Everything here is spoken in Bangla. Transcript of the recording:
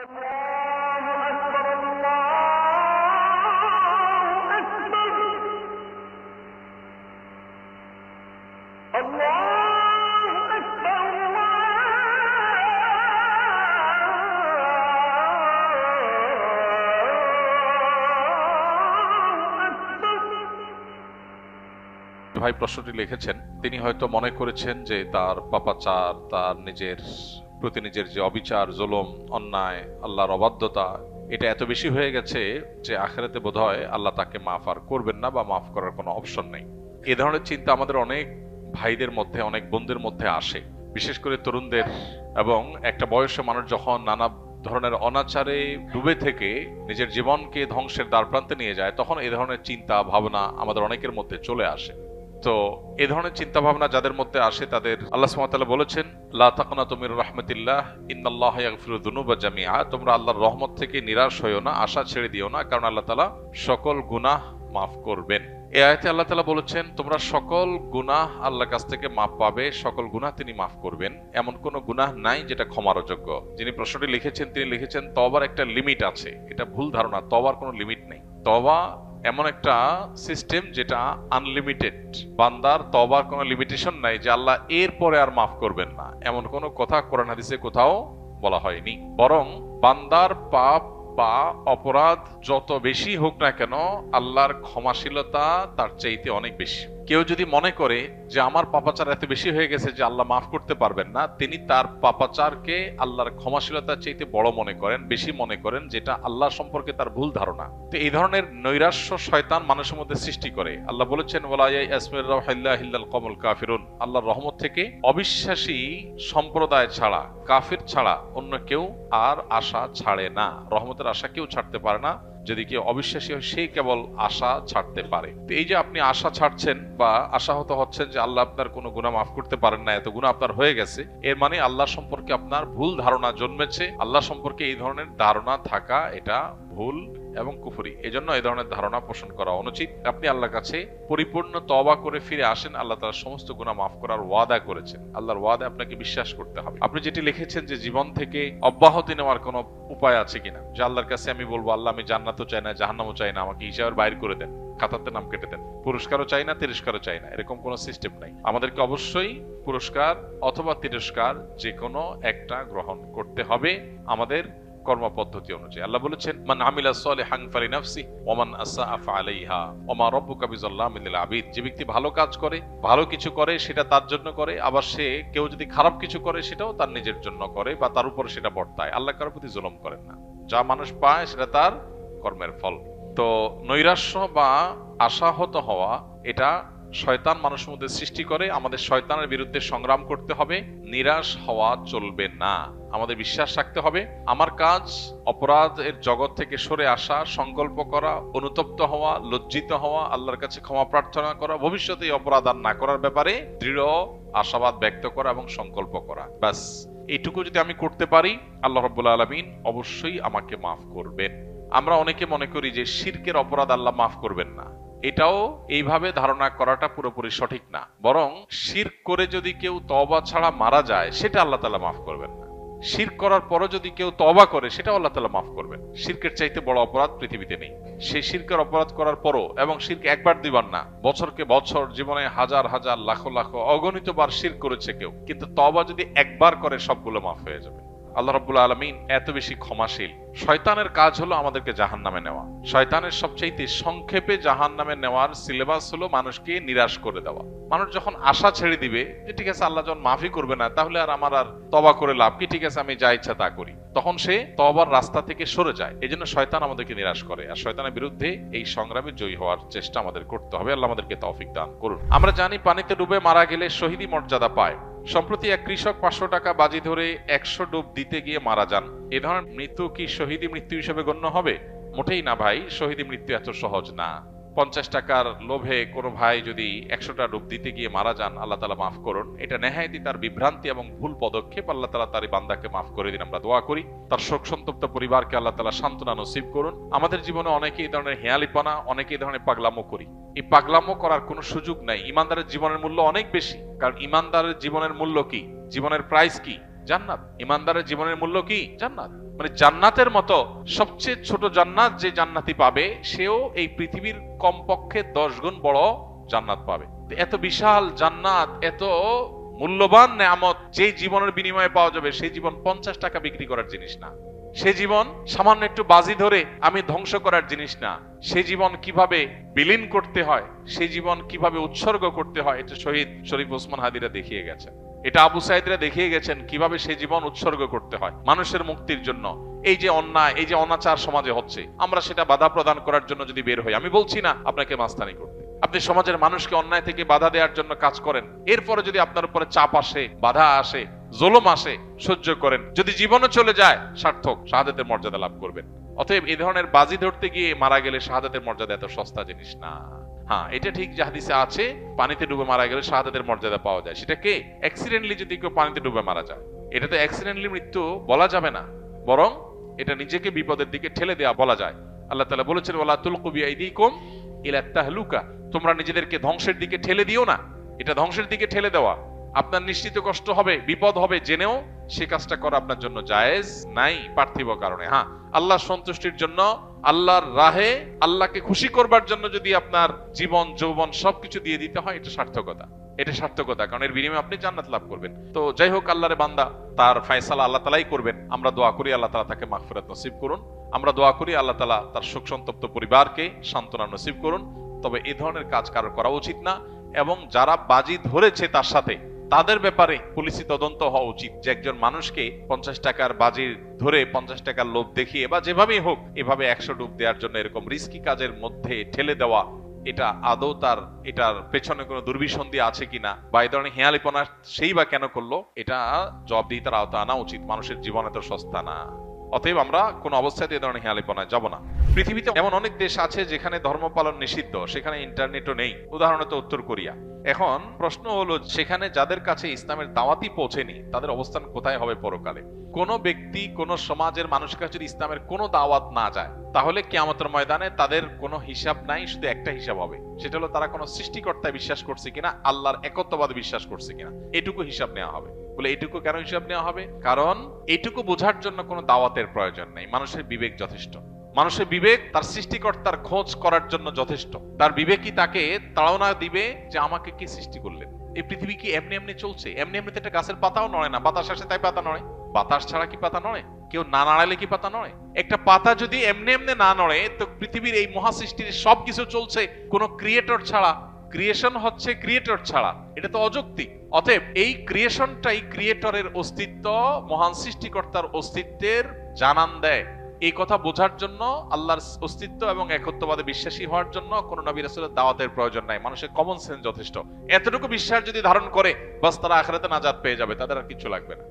ভাই প্রশ্নটি লিখেছেন, তিনি হয়তো মনে করেছেন যে তার পাপাচার, তার নিজের প্রতি নিজের যে অবিচার, জুলুম, অন্যায়, আল্লাহর অবাধ্যতা, এটা এত বেশি হয়ে গেছে যে আখিরাতে বোধহয় আল্লাহ তাকে মাফ আর করবেন না বা মাফ করার কোনো অপশন নেই। এ ধরনের চিন্তা আমাদের অনেক ভাইদের মধ্যে, অনেক বোনদের মধ্যে আসে, বিশেষ করে তরুণদের। এবং একটা বয়সে মানুষ যখন নানা ধরনের অনাচারে ডুবে থেকে নিজের জীবনকে ধ্বংসের দ্বারপ্রান্তে নিয়ে যায়, তখন এই ধরনের চিন্তা ভাবনা আমাদের অনেকের মধ্যে চলে আসে। তো এই ধরনের চিন্তা ভাবনা যাদের মধ্যে আসে তাদের আল্লাহ সুবহানাহু ওয়া তাআলা বলেছেন, লা তাকনাতু মির রাহমাতিল্লাহ ইন্নাল্লাহা ইয়াগফিরু যুনুবা জামিআ, তোমরা আল্লাহর রহমত থেকে নিরাশ হইও না, আশা ছেড়ে দিও না, কারণ আল্লাহ তাআলা সকল গুনাহ মাফ করবেন। এই আয়াতে আল্লাহ তাআলা বলেছেন তোমরা সকল গুনাহ আল্লাহর কাছ থেকে মাফ পাবে, সকল গুনাহ তিনি মাফ করবেন। এমন কোনো গুনাহ নাই যেটা ক্ষমার অযোগ্য। যিনি প্রশ্নটি লিখেছেন তিনি লিখেছেন তওবার একটা লিমিট আছে। এটা ভুল ধারণা, তওবার কোনো লিমিট নেই। তওবা এমন একটা সিস্টেম যেটা আনলিমিটেড। বান্দার তওবার কোনো লিমিটেশন নাই যে আল্লাহ এর পরে আর মাফ করবেন না, এমন কোনো কথা কোরআন হাদিসে কোথাও বলা হয়নি। বরং বান্দার পাপ বা অপরাধ যত বেশি হোক না কেন, আল্লাহর ক্ষমাশীলতা তার চাইতে অনেক বেশি। কেউ যদি মনে করে যে আমার পাপাচার এত বেশি হয়ে গেছে যে আল্লাহ মাফ করতে পারবেন না, তিনি তার পাপাচারকে আল্লাহর ক্ষমাশীলতার চাইতে বড় মনে করেন, বেশি মনে করেন, যেটা আল্লাহ সম্পর্কে তার ভুল ধারণা। তো এই ধরনের নৈরাশ্য শয়তান মানুষের মধ্যে সৃষ্টি করে। আল্লাহ বলেছেন ওয়ালা ইয়াসমির রাহিল্লাহ ইল্লাল কওমুল কাফিরুন, আল্লাহর রহমত থেকে অবিশ্বাসী সম্প্রদায় ছাড়া, কাফির ছাড়া অন্য কেউ আর আশা ছাড়ে না। রহমতের আশা কেউ ছাড়তে পারে না। যদি কেউ অবিশ্বাসী হয় সেই কেবল আশা ছাড়তে পারে। তো এই যে আপনি আশা ছাড়ছেন বা আশাহত হচ্ছেন যে আল্লাহ আপনার কোনো গুনাহ মাফ করতে পারেন না, এত গুনাহ আপনার হয়ে গেছে, এর মানে আল্লাহ সম্পর্কে আপনার ভুল ধারণা জন্মেছে। আল্লাহ সম্পর্কে এই ধরনের ধারণা থাকা এটা ভুল এবং কুফরি। এজন্য এই ধরনের ধারণা পোষণ করা অনুচিত। আপনি আল্লাহর কাছে পরিপূর্ণ তওবা করে ফিরে আসেন, আল্লাহ তাআলা সমস্ত গুনাহ মাফ করার ওয়াদা করেছেন। আল্লাহর ওয়াদা আপনাকে বিশ্বাস করতে হবে। আপনি যেটি লিখেছেন যে জীবন থেকে অব্যাহতি নেওয়ার কোনো উপায় আছে কিনা, যে আল্লাহর কাছে আমি বলবো আল্লাহ আমি জান্নাতও চাই না, জাহান্নামও চাই না, আমাকে হিসাবের বাইর করে দেন, খাতাতে নাম কেটে দেন, পুরস্কারও চাই না, তিরস্কারও চাই না, এরকম কোনো সিস্টেম নাই। আমাদেরকে অবশ্যই পুরস্কার অথবা তিরস্কার যে কোনো একটা গ্রহণ করতে হবে আমাদের কর্মপদ্ধতি অনুযায়ী। আল্লাহ বলেছেন মান আমিলা সালিহান ফালিনাফসি ওয়া মান আসআ ফাআলাইহা ওয়া মা রাব্বুকা বিযাল্লামিল লিল আবিদ। যে ব্যক্তি ভালো কাজ করে, ভালো কিছু করে, সেটা তার জন্য করে, আবার সে কেউ যদি খারাপ কিছু করে সেটাও তার নিজের জন্য করে বা তার উপর সেটা বর্তায়। আল্লাহ কারোর প্রতি জুলুম করেন না। যা মানুষ পায় সেটা তার কর্মের ফল। তো নৈরাশ্য বা আশাহত হওয়া এটা শয়তান মানুষের মধ্যে সৃষ্টি করে। আমাদের শয়তানের বিরুদ্ধে সংগ্রাম করতে হবে, নিরাশ হওয়া চলবে না। আমাদের বিশ্বাস রাখতে হবে আমার কাজ অপরাধের জগৎ থেকে সরে আসা, সংকল্প করা, অনুতপ্ত হওয়া, লজ্জিত হওয়া, আল্লাহর কাছে ক্ষমা প্রার্থনা করা, ভবিষ্যতে এই অপরাধ আর না করার ব্যাপারে দৃঢ় আশাবাদ ব্যক্ত করা এবং সংকল্প করা। ব্যাস এইটুকু যদি আমি করতে পারি, আল্লাহ রাব্বুল আলামিন অবশ্যই আমাকে মাফ করবেন। আমরা অনেকে মনে করি যে শিরকের অপরাধ আল্লাহ মাফ করবেন না। এটাও এইভাবে ধারণা করাটা পুরোপুরি সঠিক না। বরং শিরক করে যদি কেউ তওবা ছাড়া মারা যায়, সেটা আল্লাহ তাআলা মাফ করবেন না। শিরক করার পরও যদি কেউ তওবা করে, সেটাও আল্লাহ তাআলা মাফ করবেন। শিরকের চাইতে বড় অপরাধ পৃথিবীতে নেই। সেই শিরকের অপরাধ করার পরও, এবং শিরক একবার দুইবার না, বছরকে বছর, জীবনে হাজার হাজার লাখ লাখ অগণিত বার শিরক করেছে কেউ, কিন্তু তওবা যদি একবার করে সবগুলো মাফ হয়ে যাবে। আল্লাহ রাব্বুল আলামিন এত বেশি ক্ষমাশীল। শয়তানের কাজ হলো আমাদেরকে জাহান্নামে নেওয়া। শয়তানের সবচাইতে সংক্ষেপে জাহান্নামে নেওয়ার সিলেবাস হলো মানুষকে নিরাশ করে দেওয়া। মানুষ যখন আশা ছেড়ে দিবে যে ঠিক আছে আল্লাহ যখন মাফই করবে না, তাহলে আর আমার আর তওবা করে লাভ কি, ঠিক আছে আমি যা ইচ্ছা তা করি, তখন সে তওবার রাস্তা থেকে সরে যায়। এজন্য শয়তান আমাদেরকে নিরাশ করে। আর শয়তানের বিরুদ্ধে এই সংগ্রামে জয়ী হওয়ার চেষ্টা আমাদের করতে হবে। আল্লাহ আমাদেরকে তৌফিক দান করুন। আমরা জানি পানিতে ডুবে মারা গেলে শহীদি মর্যাদা পায়। সম্প্রতি এক কৃষক 500 টাকা বাজি ধরে 100 ডুব দিতে গিয়ে মারা যান। এ ধরনের মৃত্যু কি শহীদি মৃত্যু হিসেবে গণ্য হবে? মোটেই না ভাই, শহীদি মৃত্যু এত সহজ না। 50 টাকার লোভে কোনো ভাই যদি 100টা ডুব দিতে গিয়ে মারা যান, আল্লাহ তাআলা মাফ করুন। এটা নেহায়েতই তার বিভ্রান্তি এবং ভুল পদক্ষেপ। আল্লাহ তাআলা তার বান্দাকে মাফ করে দিন, আমরা দোয়া করি। তার শোক সন্তপ্ত পরিবারকে আল্লাহ তাআলা সান্ত্বনা নসিব করুন। আমাদের জীবনে অনেকে এই ধরনের হেয়ালিপনা, অনেকে এই ধরনের পাগলামো করি। এই পাগলামো করার কোনো সুযোগ নাই। ইমানদারের জীবনের মূল্য অনেক বেশি। কারণ ইমানদারের জীবনের মূল্য কি? জীবনের প্রাইস কি? জান্নাত। ইমানদারের জীবনের মূল্য কি? জান্নাত। মানে জান্নাতের মতো সবচেয়ে ছোট জান্নাত যে জান্নাতি পাবে সেও এই পৃথিবীর কমপক্ষে 10 গুণ বড় জান্নাত পাবে। এত বিশাল জান্নাত, এত মূল্যবান নেয়ামত যে জীবনের বিনিময়ে পাওয়া যাবে, সেই জীবন 50 টাকা বিক্রি করার জিনিস না। সে জীবন সামান্য একটু বাজি ধরে আমি ধ্বংস করার জিনিস না। সে জীবন কিভাবে বিলীন করতে হয়, সেই জীবন কিভাবে উৎসর্গ করতে হয়, এটা শহীদ শরীফ ওসমান হাদিরা দেখিয়ে গেছেন। এটা আবু সাইদরা দেখিয়ে গেছেন কিভাবে সেই জীবন উৎসর্গ করতে হয় মানুষের মুক্তির জন্য। এই যে অন্যায়, এই যে অনাচার সমাজে হচ্ছে, আমরা সেটা বাধা প্রদান করার জন্য যদি বের হই, আমি বলছি না আপনাকে মাস্তানি করতে, আপনি সমাজের মানুষকে অন্যায় থেকে বাধা দেওয়ার জন্য কাজ করেন। এরপরে যদি আপনার উপরে চাপ আসে, বাধা আসে, জুলুম আসে, সহ্য করেন। যদি জীবনও চলে যায়, সার্থক, শাহাদাতের মর্যাদা লাভ করবেন। অতএব এই ধরনের বাজি ধরতে গিয়ে মারা গেলে শাহাদাতের মর্যাদা এত সস্তা জিনিস না। হ্যাঁ, এটা ঠিক যে হাদিসে আছে পানিতে ডুবে মারা গেলে শাহাদাতের মর্যাদা পাওয়া যায়। সেটা কে? অ্যাক্সিডেন্টলি যদি কেউ পানিতে ডুবে মারা যায়, এটা তো অ্যাক্সিডেন্টলি মৃত্যু বলা যাবে না, বরং এটা নিজেকে বিপদের দিকে ঠেলে দেওয়া বলা যায়। আল্লাহ তাআলা বলেছেন, ওয়ালা তুলকু বিআইদিকুম ইলা তাহলুকা, তোমরা নিজেদেরকে ধ্বংসের দিকে ঠেলে দিও না। এটা ধ্বংসের দিকে ঠেলে দেওয়া। আপনার নিশ্চিত কষ্ট হবে, বিপদ হবে, জেনেও সে কাজটা করা আপনার জন্য জায়েজ নাই পার্থিব কারণে। হ্যাঁ, আল্লাহর সন্তুষ্টির জন্য, আল্লাহর রাহে, আল্লাহকে খুশি করবার জন্য যদি আপনার জীবন যৌবন সবকিছু দিয়ে দিতে হয়, এটা সার্থকতা। এটা সার্থকতা, কারণ এর বিনিময়ে আপনি জান্নাত লাভ করবেন। তো যাই হোক, আল্লাহর বান্দা, তার ফয়সালা আল্লাহ তাআলাই করবেন। আমরা দোয়া করি আল্লাহ তাআলা তাকে মাগফিরাত নসিব করুন। আমরা দোয়া করি আল্লাহ তাআলা তার শোক সন্তপ্ত পরিবারকে সান্ত্বনা নসিব করুন। তবে এই ধরনের কাজ কারো করা উচিত না, এবং যারা বাজি ধরেছে তার সাথে, তাদের ব্যাপারে পুলিশি তদন্ত হওয়া উচিত। যে একজন মানুষকে 50 টাকার বাজি ধরে 50 টাকার লোভ দেখিয়ে বা যেভাবেই হোক এভাবে 100 ডুব দেওয়ার জন্য এরকম রিস্কি কাজের মধ্যে ঠেলে দেওয়া, এটা আদৌ তার এটার পেছনে কোনো দুর্বিসন্ধি আছে কিনা, বা এই ধরনের হেয়ালিপনা সেই বা কেন করলো, এটা জবাবদিহিতার আওতা আনা উচিত। মানুষের জীবন এত সস্তা না। অতএব আমরা কোন অবস্থাতে এই ধরনের হেয়ালিপনায় যাব না। পৃথিবীতে এমন অনেক দেশ আছে যেখানে ধর্ম পালন নিষিদ্ধ, সেখানে ইন্টারনেটও নেই। উদাহরণত উত্তর কোরিয়া। এখন প্রশ্ন হলো, সেখানে যাদের কাছে ইসলামের দাওয়াতই পৌঁছেনি, তাদের অবস্থান কোথায় হবে পরকালে? কোন ব্যক্তি, কোন সমাজের মানুষের কাছে যদি ইসলামের কোনো দাওয়াত না যায়, তাহলে কিয়ামতের ময়দানে তাদের কোনো হিসাব নাই, শুধু একটা হিসাব হবে। সেটা হলো তারা কোনো সৃষ্টিকর্তায় বিশ্বাস করছে কিনা, আল্লাহর একত্ববাদ বিশ্বাস করছে কিনা, এটুকু হিসাব নেওয়া হবে। বলে এইটুকু কেন হিসাব নেওয়া হবে? কারণ এইটুকু বোঝার জন্য কোনো দাওয়াতের প্রয়োজন নেই। মানুষের বিবেক যথেষ্ট। মানুষের বিবেক তার সৃষ্টিকর্তার খোঁজ করার জন্য যথেষ্ট। তার বিবেকই তাকে তাড়না দিবে যে আমাকে কি সৃষ্টি করলেন। এই পৃথিবী কি এমনি এমনি চলছে? এমনি এমনিতে একটা গাছের পাতাও নড়ে না। বাতাস আসে তাই পাতা নড়ে। বাতাস ছাড়া কি পাতা নড়ে? কেউ না নাড়ালে কি পাতা নড়ে? একটা পাতা যদি এমনি এমনি না নড়ে, তো পৃথিবীর এই মহাসৃষ্টির সবকিছু চলছে কোনো ক্রিয়েটর ছাড়া। ক্রিয়েশন হচ্ছে ক্রিয়েটর ছাড়া, এটা তো অযৌক্তিক। অতএব এই ক্রিয়েশনটাই ক্রিয়েটরের অস্তিত্ব, মহান সৃষ্টিকর্তার অস্তিত্বের জানান দেয়। এই কথা বোঝার জন্য, আল্লাহর অস্তিত্ব এবং একত্ববাদে বিশ্বাসী হওয়ার জন্য কোন নবী রাসূলের দাওয়াতের প্রয়োজন নাই। মানুষের কমন সেন্স যথেষ্ট। এতটুকু বিশ্বাস যদি ধারণ করে, বাস তারা আখিরাতে নাজাত পেয়ে যাবে, তাদের আর কিছু লাগবে না।